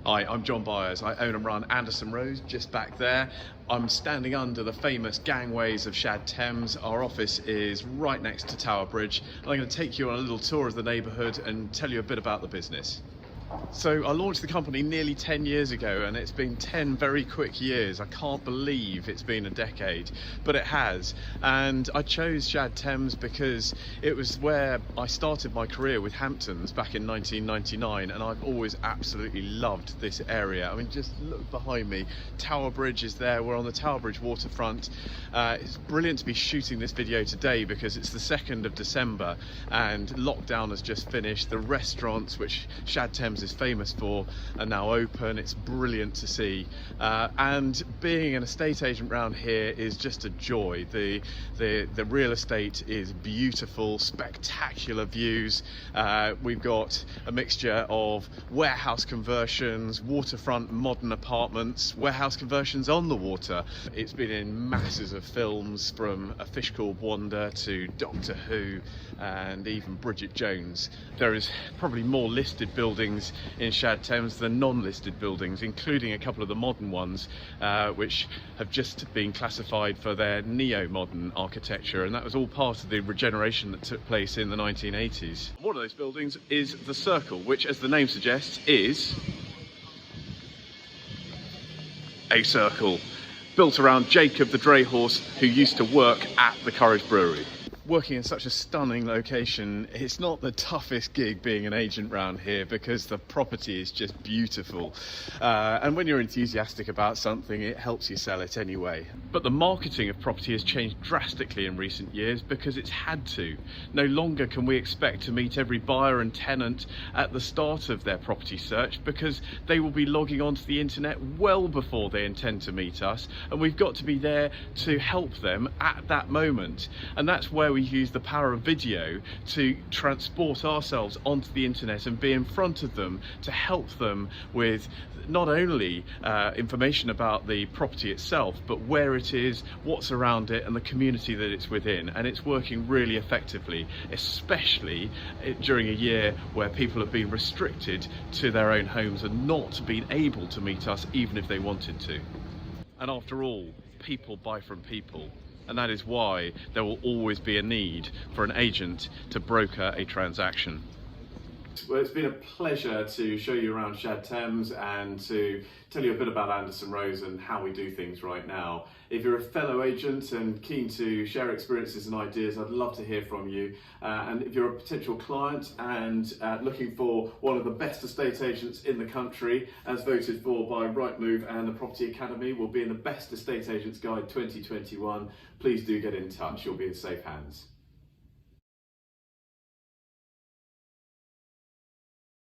Hi, I'm John Byers. I own and run Anderson Rose, just back there. I'm standing under the famous gangways of Shad Thames. Our office is right next to Tower Bridge. I'm going to take you on a little tour of the neighbourhood and tell you a bit about the business. So I launched the company nearly 10 years ago, and it's been 10 very quick years. I can't believe it's been a decade, but it has. And I chose Shad Thames because it was where I started my career with Hamptons back in 1999, and I've always absolutely loved this area. I mean, just look behind me. Tower Bridge is there. We're on the Tower Bridge waterfront. It's brilliant to be shooting this video today because it's the 2nd of December and lockdown has just finished. The restaurants, which Shad Thames is famous for, are now open. It's brilliant to see, and being an estate agent around here is just a joy. The real estate is beautiful, spectacular views. We've got a mixture of warehouse conversions, waterfront modern apartments, warehouse conversions on the water. It's been in masses of films, from A Fish Called Wanda to Doctor Who and even Bridget Jones. There is probably more listed buildings in Shad Thames than non-listed buildings, including a couple of the modern ones, which have just been classified for their neo-modern architecture, and that was all part of the regeneration that took place in the 1980s. One of those buildings is the Circle, which, as the name suggests, is a circle built around Jacob the dray horse, who used to work at the Courage Brewery. Working in such a stunning location, it's not the toughest gig being an agent round here because the property is just beautiful. And when you're enthusiastic about something, it helps you sell it anyway. But the marketing of property has changed drastically in recent years because it's had to. No longer can we expect to meet every buyer and tenant at the start of their property search, because they will be logging onto the internet well before they intend to meet us, and we've got to be there to help them at that moment. And that's where we use the power of video to transport ourselves onto the internet and be in front of them to help them with not only information about the property itself, but where it is, what's around it, and the community that it's within. And it's working really effectively, especially during a year where people have been restricted to their own homes and not been able to meet us even if they wanted to. And after all, people buy from people. And that is why there will always be a need for an agent to broker a transaction. Well, it's been a pleasure to show you around Shad Thames and to tell you a bit about Anderson Rose and how we do things right now. If you're a fellow agent and keen to share experiences and ideas, I'd love to hear from you. And if you're a potential client and looking for one of the best estate agents in the country, as voted for by Rightmove and the Property Academy, will be in the Best Estate Agents Guide 2021, please do get in touch. You'll be in safe hands.